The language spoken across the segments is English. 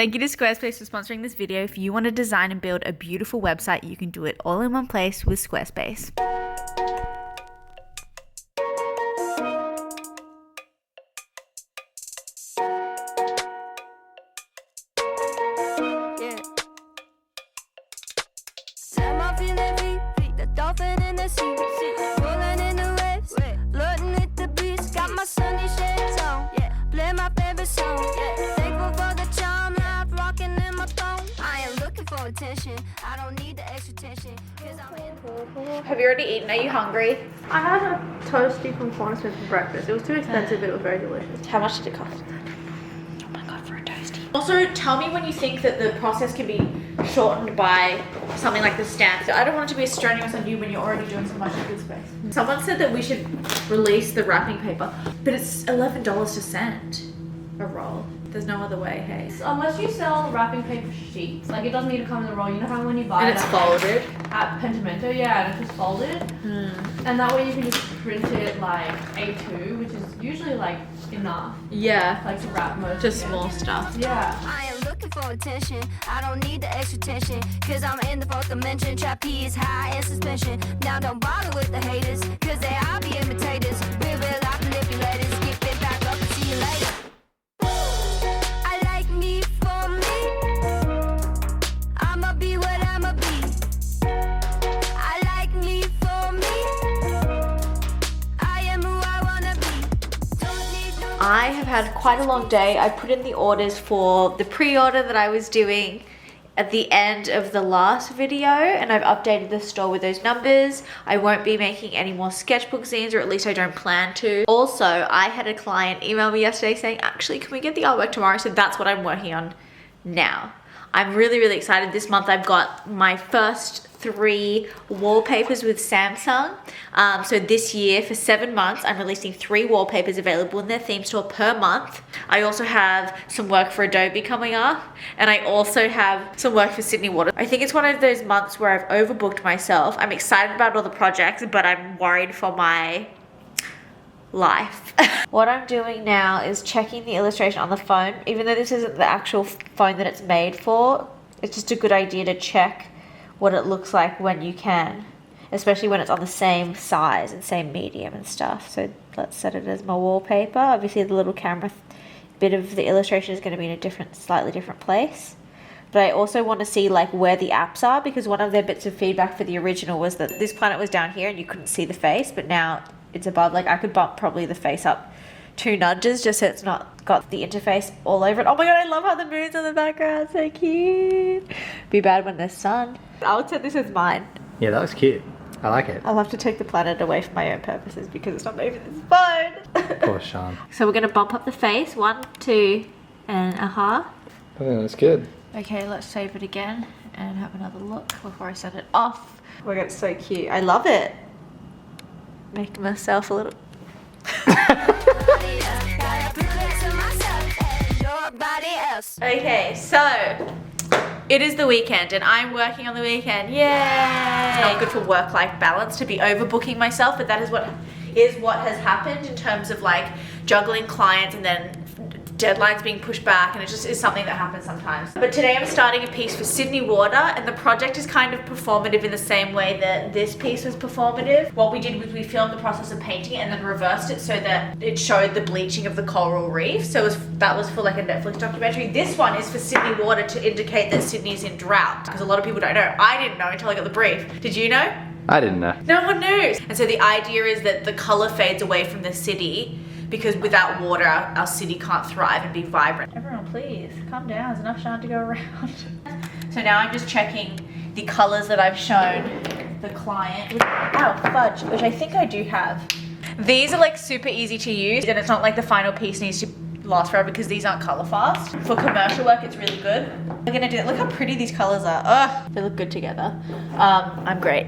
Thank you to Squarespace for sponsoring this video. If you want to design and build a beautiful website, you can do it all in one place with Squarespace. Have you already eaten? Are you hungry? I had a toasty from Cornerstone for breakfast. It was too expensive, but it was very delicious. How much did it cost? Oh my god, for a toasty. Also, tell me when you think that the process can be shortened by something like the stamps. I don't want it to be as strenuous on you when you're already doing so much in good space. Someone said that we should release the wrapping paper, but it's $11 to send a roll. There's no other way, hey? Unless you sell wrapping paper sheets, like it doesn't need to come in the roll. You know how when you buy and it's folded at Pentimento, yeah, and it's just folded. And that way you can just print it like A2, which is usually like enough. Yeah. Like to wrap most. Just small stuff. Yeah. I am looking for attention. I don't need the extra tension. Cause I'm in the fourth dimension. Trapeze high in suspension. Now don't bother with the haters. Cause they all be imitators. Real life manipulators. Get it back up and see you later. I have had quite a long day. I put in the orders for the pre-order that I was doing at the end of the last video, and I've updated the store with those numbers. I won't be making any more sketchbook zines, or at least I don't plan to. Also, I had a client email me yesterday saying, actually, can we get the artwork tomorrow? So that's what I'm working on now. I'm really, really excited. This month I've got my first 3 wallpapers with Samsung. So this year, for 7 months, I'm releasing 3 wallpapers available in their theme store per month. I also have some work for Adobe coming up, and I also have some work for Sydney Water. I think it's one of those months where I've overbooked myself. I'm excited about all the projects, but I'm worried for my life. What I'm doing now is checking the illustration on the phone. Even though this isn't the actual phone that it's made for, it's just a good idea to check what it looks like when you can, especially when it's on the same size and same medium and stuff. So let's set it as my wallpaper. Obviously the little camera bit of the illustration is going to be in a slightly different place. But I also want to see like where the apps are, because one of their bits of feedback for the original was that this planet was down here and you couldn't see the face, but now it's above. Like I could bump probably the face up 2 nudges just so it's not got the interface all over it. Oh my god, I love how the moon's in the background. So cute. Be bad when there's sun. I'll set this as mine. Yeah, that was cute. I like it. I'll have to take the planet away for my own purposes because it's not made for this phone. Poor Sha'an. So we're going to bump up the face. 1, 2, and a half. I think that's good. Okay, let's save it again and have another look before I set it off. Oh my god, it's so cute. I love it. Making myself a little... Okay, so it is the weekend and I'm working on the weekend. Yay! It's not good for work-life balance to be overbooking myself, but that is what has happened in terms of like juggling clients and then deadlines being pushed back, and it just is something that happens sometimes. But today I'm starting a piece for Sydney Water, and the project is kind of performative in the same way that this piece was performative. What we did was we filmed the process of painting it and then reversed it so that it showed the bleaching of the coral reef. So that was for like a Netflix documentary. This one is for Sydney Water to indicate that Sydney's in drought, because a lot of people don't know. I didn't know until I got the brief. Did you know? I didn't know. No one knew. And so the idea is that the color fades away from the city, because without water, our city can't thrive and be vibrant. Everyone, please, calm down. There's enough shine to go around. So now I'm just checking the colors that I've shown the client. Ow, fudge, which I think I do have. These are like super easy to use, and it's not like the final piece needs to last forever because these aren't color fast. For commercial work, it's really good. We're gonna do it. Look how pretty these colors are. Ugh, they look good together. I'm great.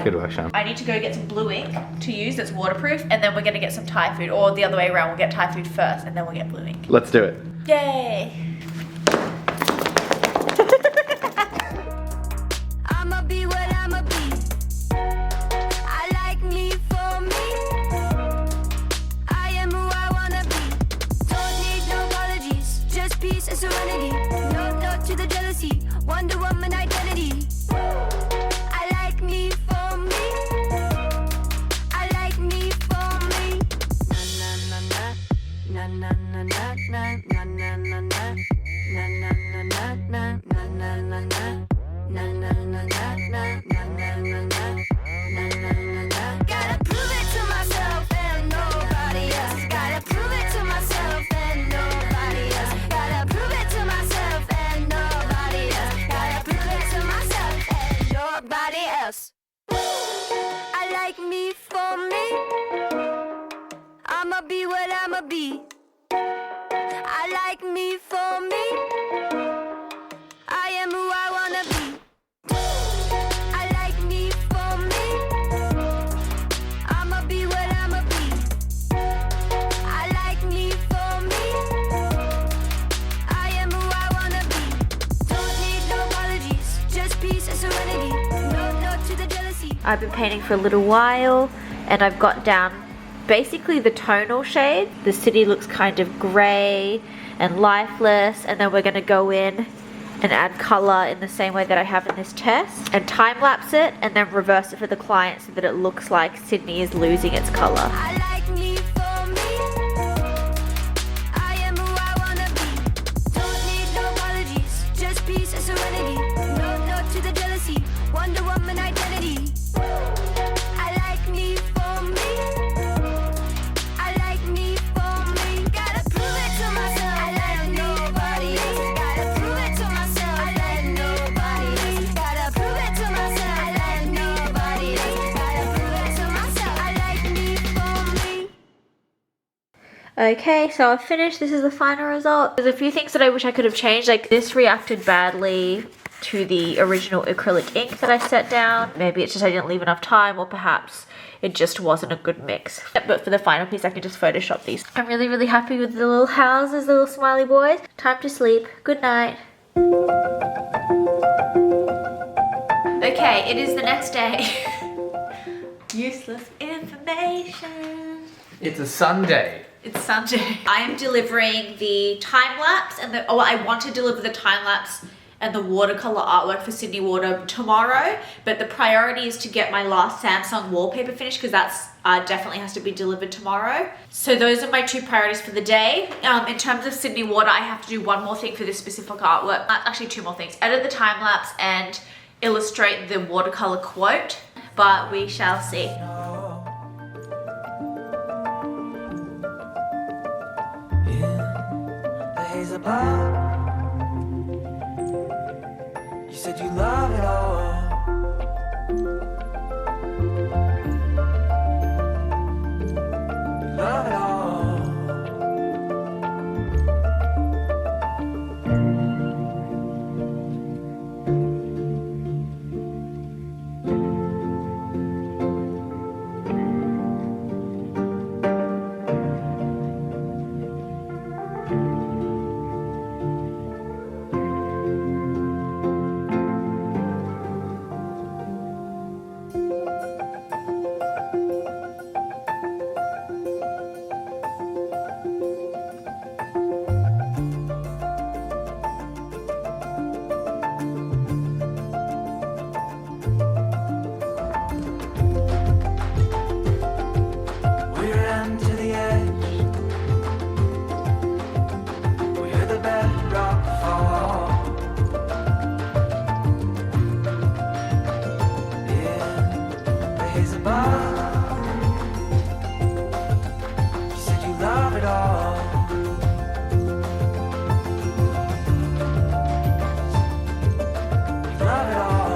Good work, Sha'an. I need to go get some blue ink to use that's waterproof, and then we're gonna get some Thai food, or the other way around, we'll get Thai food first and then we'll get blue ink. Let's do it. Yay! I'ma be what I'ma be. I like me for me. I am who I wanna be. Don't need no apologies, just peace and serenity. No I've been painting for a little while and I've got down basically the tonal shade. The city looks kind of grey and lifeless, and then we're going to go in and add colour in the same way that I have in this test and time lapse it and then reverse it for the client so that it looks like Sydney is losing its colour. I like me for me. I am who I wanna be. Don't need no apologies, just peace and serenity. No to the jealousy, Wonder Woman identity. I like me for me. I like me for me. Gotta prove it to myself. I like nobody else. Gotta prove it to myself. I like nobody else. Gotta prove it to myself. I like nobody else. Gotta prove it to myself. I like me for me. Okay, so I've finished. This is the final result. There's a few things that I wish I could have changed. Like this reacted badly to the original acrylic ink that I set down. Maybe it's just I didn't leave enough time, or perhaps it just wasn't a good mix. But for the final piece, I can just Photoshop these. I'm really, really happy with the little houses, the little smiley boys. Time to sleep. Good night. Okay, it is the next day. Useless information. It's a Sunday. It's Sunday. I am delivering the time lapse and I want to deliver the time lapse and the watercolor artwork for Sydney Water tomorrow, but the priority is to get my last Samsung wallpaper finished because that's definitely has to be delivered tomorrow. So those are my two priorities for the day. In terms of Sydney Water, I have to do one more thing for this specific artwork. Actually, two more things. Edit the time lapse and illustrate the watercolor quote, but we shall see. You said you love it all. You love it all. Bedrock fall in the haze above. You said you love it all. You love it all.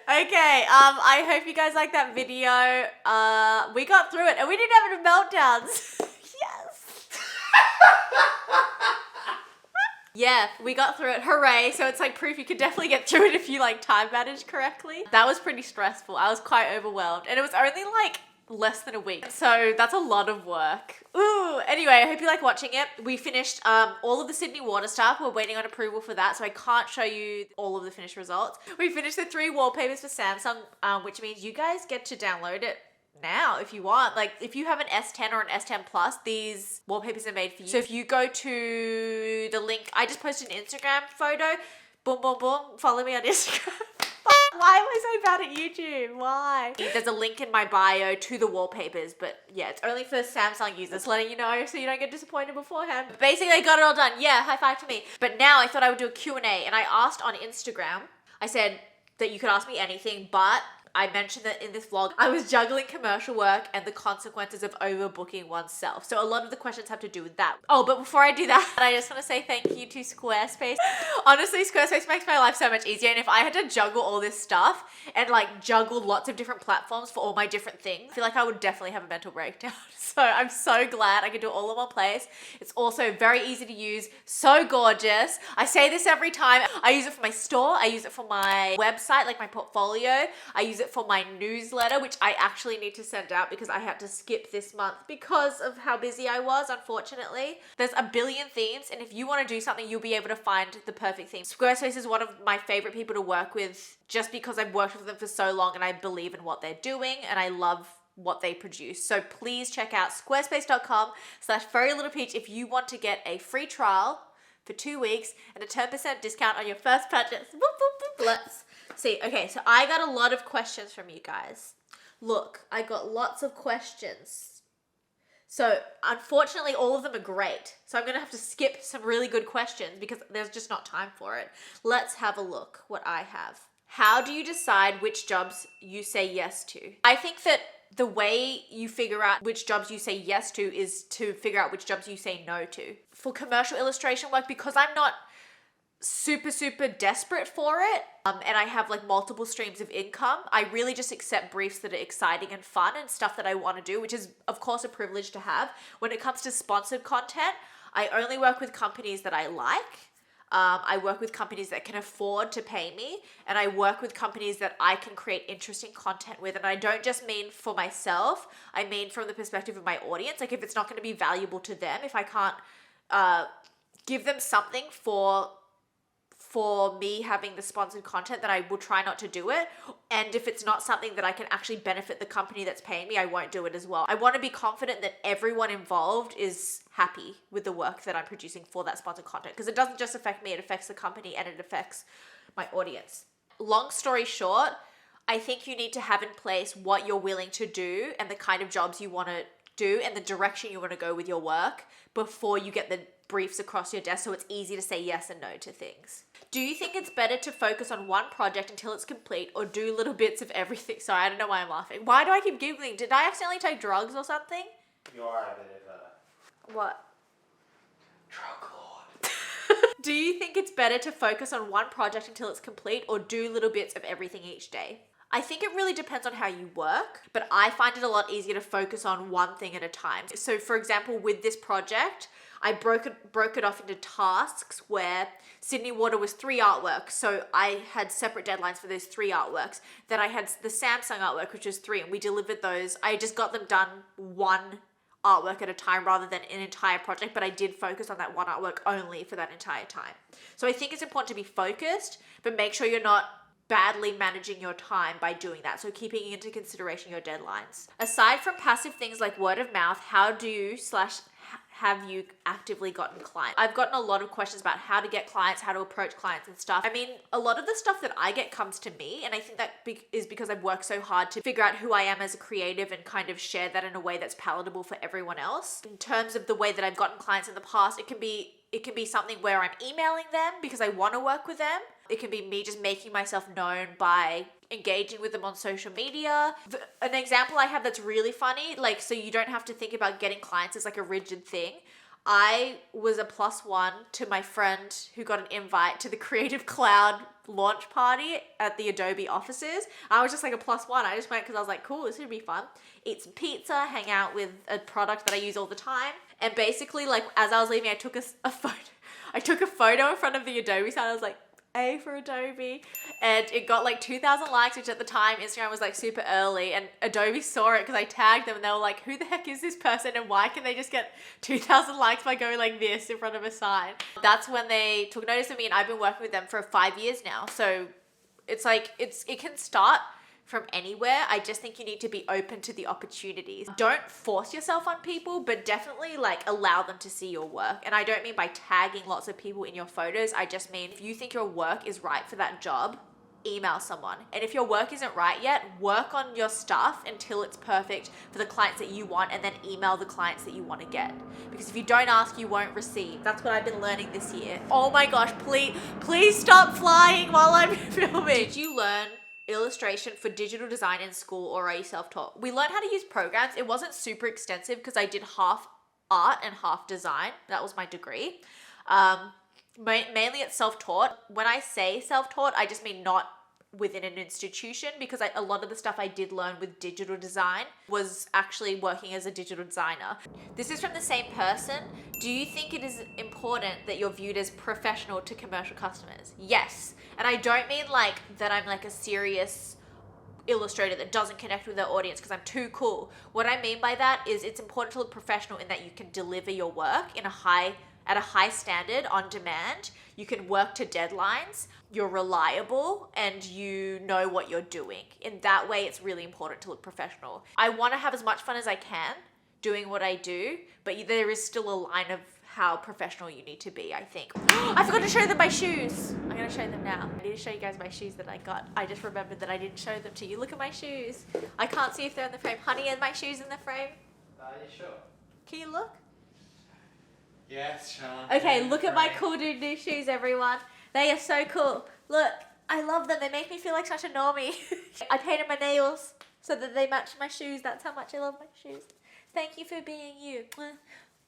Okay, I hope you guys liked that video. We got through it and we didn't have any meltdowns. Yes. Yeah, we got through it. Hooray. So it's like proof you could definitely get through it if you like time manage correctly. That was pretty stressful. I was quite overwhelmed. And it was only like less than a week. So that's a lot of work. Ooh. Anyway, I hope you like watching it. We finished all of the Sydney water stuff. We're waiting on approval for that. So I can't show you all of the finished results. We finished the 3 wallpapers for Samsung, which means you guys get to download it now if you want. Like if you have an S10 or an S10 Plus, these wallpapers are made for you. So if you go to the link, I just posted an Instagram photo, boom boom boom, follow me on Instagram. Why am I so bad at YouTube? Why? There's a link in my bio to the wallpapers, but yeah, it's only for Samsung users, letting you know so you don't get disappointed beforehand. But basically, I got it all done. Yeah, high five to me. But now I thought I would do a Q&A, and I asked on Instagram, I said that you could ask me anything, but I mentioned that in this vlog, I was juggling commercial work and the consequences of overbooking oneself. So a lot of the questions have to do with that. Oh, but before I do that, I just want to say thank you to Squarespace. Honestly, Squarespace makes my life so much easier. And if I had to juggle all this stuff and like juggle lots of different platforms for all my different things, I feel like I would definitely have a mental breakdown. So I'm so glad I could do it all in one place. It's also very easy to use, so gorgeous. I say this every time. I use it for my store. I use it for my website, like my portfolio. I use it for my newsletter, which I actually need to send out because I had to skip this month because of how busy I was, unfortunately. There's a billion themes, and if you want to do something, you'll be able to find the perfect theme. Squarespace is one of my favorite people to work with just because I've worked with them for so long and I believe in what they're doing and I love what they produce. So please check out squarespace.com/furrylittlepeach if you want to get a free trial for 2 weeks and a 10% discount on your first purchase. Boop, boop, boop. Let's see. Okay, so I got a lot of questions from you guys. Look, I got lots of questions. So unfortunately, all of them are great. So I'm going to have to skip some really good questions because there's just not time for it. Let's have a look what I have. How do you decide which jobs you say yes to? I think that the way you figure out which jobs you say yes to is to figure out which jobs you say no to. For commercial illustration work, because I'm not super desperate for it, and I have like multiple streams of income, I really just accept briefs that are exciting and fun and stuff that I want to do, which is of course a privilege to have. When it comes to sponsored content, I only work with companies that I like. I work with companies that can afford to pay me, and I work with companies that I can create interesting content with. And I don't just mean for myself, I mean from the perspective of my audience. Like if it's not going to be valuable to them, if I can't give them something for me having the sponsored content, then I will try not to do it. And if it's not something that I can actually benefit the company that's paying me, I won't do it as well. I want to be confident that everyone involved is happy with the work that I'm producing for that sponsored content, because it doesn't just affect me, it affects the company and it affects my audience. Long story short, I think you need to have in place what you're willing to do and the kind of jobs you want to do and the direction you want to go with your work before you get the briefs across your desk, so it's easy to say yes and no to things. Do you think it's better to focus on one project until it's complete or do little bits of everything? Sorry, I don't know why I'm laughing. Why do I keep giggling? Did I accidentally take drugs or something? You are a bit of a What? drug lord. Do you think it's better to focus on one project until it's complete or do little bits of everything each day? I think it really depends on how you work, but I find it a lot easier to focus on one thing at a time. So for example, with this project, I broke it off into tasks where Sydney Water was 3 artworks. So I had separate deadlines for those 3 artworks. Then I had the Samsung artwork, which was 3, and we delivered those. I just got them done one artwork at a time rather than an entire project, but I did focus on that one artwork only for that entire time. So I think it's important to be focused, but make sure you're not badly managing your time by doing that. So keeping into consideration your deadlines. Aside from passive things like word of mouth, how do you / have you actively gotten clients? I've gotten a lot of questions about how to get clients, how to approach clients and stuff. I mean, a lot of the stuff that I get comes to me, and I think that is because I've worked so hard to figure out who I am as a creative and kind of share that in a way that's palatable for everyone else. In terms of the way that I've gotten clients in the past, it can be something where I'm emailing them because I want to work with them. It can be me just making myself known by engaging with them on social media. An example I have that's really funny, like, so you don't have to think about getting clients as like a rigid thing. I was a +1 to my friend who got an invite to the Creative Cloud launch party at the Adobe offices. I was just like a +1. I just went because I was like, cool, this would be fun. Eat some pizza, hang out with a product that I use all the time. And basically, like, as I was leaving, I took a photo. I took a photo in front of the Adobe sign. I was like, A for Adobe, and it got like 2,000 likes, which at the time Instagram was like super early, and Adobe saw it because I tagged them and they were like, who the heck is this person and why can they just get 2,000 likes by going like this in front of a sign? That's when they took notice of me, and I've been working with them for 5 years now. So it's like, it can start from anywhere. I just think you need to be open to the opportunities. Don't force yourself on people, but definitely like allow them to see your work. And I don't mean by tagging lots of people in your photos. I just mean if you think your work is right for that job, email someone. And if your work isn't right yet, work on your stuff until it's perfect for the clients that you want, and then email the clients that you want to get. Because if you don't ask, you won't receive. That's what I've been learning this year. Oh my gosh, please stop flying while I'm filming. Did you learn illustration for digital design in school, or are you self-taught? We learned how to use programs. It wasn't super extensive because I did half art and half design. That was my degree. Mainly it's self-taught. When I say self-taught, I just mean not within an institution, because a lot of the stuff I did learn with digital design was actually working as a digital designer. This is from the same person. Do you think it is important that you're viewed as professional to commercial customers? Yes. And I don't mean like that I'm like a serious illustrator that doesn't connect with their audience because I'm too cool. What I mean by that is it's important to look professional in that you can deliver your work at a high standard on demand. You can work to deadlines, you're reliable, and you know what you're doing. In that way, it's really important to look professional. I want to have as much fun as I can doing what I do, but there is still a line of how professional you need to be, I think. I forgot to show them my shoes. I'm gonna show them now. I need to show you guys my shoes that I got. I just remembered that I didn't show them to you. Look at my shoes. I can't see if they're in the frame. Honey, are my shoes in the frame? Are you sure? Can you look? Yes, Sha'an. Okay, look at my cool new shoes, everyone. They are so cool. Look, I love them. They make me feel like such a normie. I painted my nails so that they match my shoes. That's how much I love my shoes. Thank you for being you.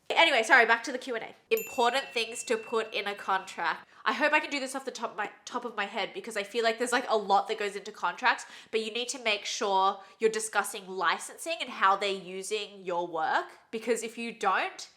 Anyway, sorry, back to the Q&A. Important things to put in a contract. I hope I can do this off the top of my head, because I feel like there's like a lot that goes into contracts, but you need to make sure you're discussing licensing and how they're using your work, because if you don't,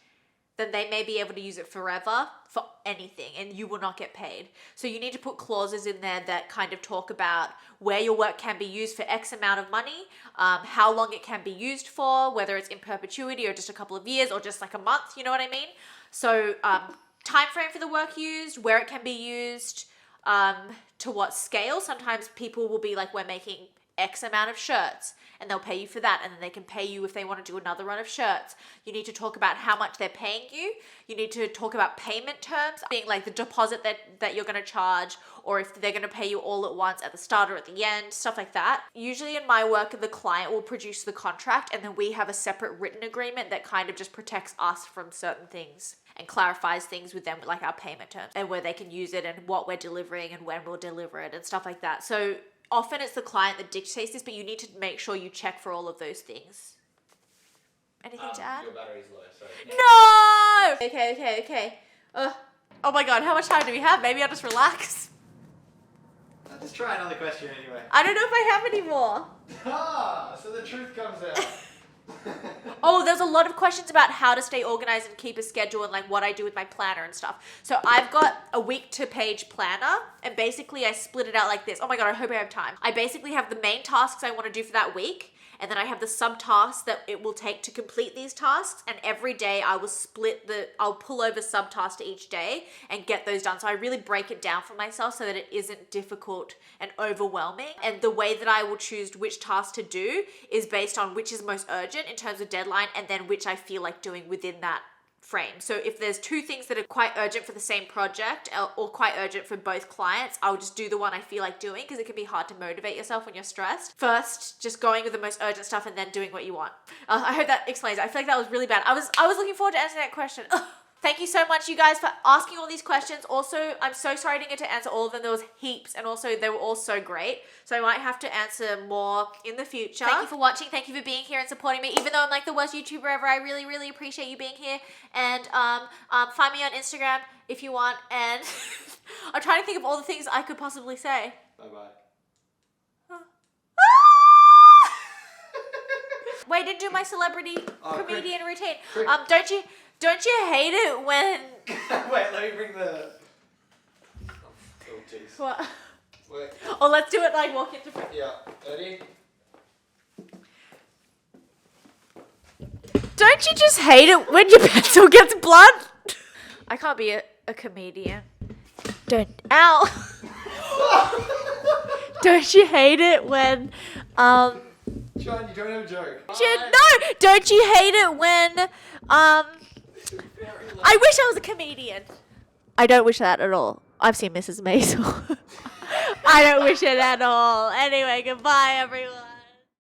then they may be able to use it forever for anything and you will not get paid. So you need to put clauses in there that kind of talk about where your work can be used for X amount of money, how long it can be used for, whether it's in perpetuity or just a couple of years or just like a month, you know what I mean? So time frame for the work used, where it can be used, to what scale. Sometimes people will be like, we're making X amount of shirts, and they'll pay you for that, and then they can pay you if they want to do another run of shirts. You need to talk about how much they're paying you. You need to talk about payment terms, being like the deposit that you're going to charge, or if they're going to pay you all at once at the start or at the end, stuff like that. Usually in my work, the client will produce the contract, and then we have a separate written agreement that kind of just protects us from certain things and clarifies things with them, like our payment terms and where they can use it and what we're delivering and when we'll deliver it and stuff like that. So often it's the client that dictates this, but you need to make sure you check for all of those things. Anything to add? Your battery's low, sorry. No! Okay. Oh my god, how much time do we have? Maybe I'll just relax. I'll just try another question anyway. I don't know if I have any more. So the truth comes out. Oh, there's a lot of questions about how to stay organized and keep a schedule and like what I do with my planner and stuff. So I've got a week to page planner, and basically I split it out like this. Oh my god, I hope I have time. I basically have the main tasks I want to do for that week, and then I have the subtasks that it will take to complete these tasks, and every day I will I'll pull over subtasks to each day and get those done. So I really break it down for myself so that it isn't difficult and overwhelming. And the way that I will choose which task to do is based on which is most urgent in terms of deadline, and then which I feel like doing within that frame. So if there's two things that are quite urgent for the same project or quite urgent for both clients, I'll just do the one I feel like doing, because it can be hard to motivate yourself when you're stressed. First, just going with the most urgent stuff and then doing what you want. I hope that explains it. I feel like that was really bad. I was looking forward to answering that question. Thank you so much, you guys, for asking all these questions. Also, I'm so sorry I didn't get to answer all of them. There was heaps, and also they were all so great. So I might have to answer more in the future. Thank you for watching. Thank you for being here and supporting me. Even though I'm like the worst YouTuber ever, I really, really appreciate you being here. And find me on Instagram if you want. And I'm trying to think of all the things I could possibly say. Bye-bye. Wait, I didn't do my celebrity comedian routine. Quick. Don't you hate it when... Wait, let me bring the... What? Wait. Oh, let's do it like walk into. Yeah. Ready? Don't you just hate it when your pencil gets blunt? I can't be a comedian. Don't. Ow. Don't you hate it when Sha'an, you don't have a joke. no, don't you hate it when I wish I was a comedian. I don't wish that at all. I've seen Mrs. Maisel. I don't wish it at all. Anyway, goodbye everyone.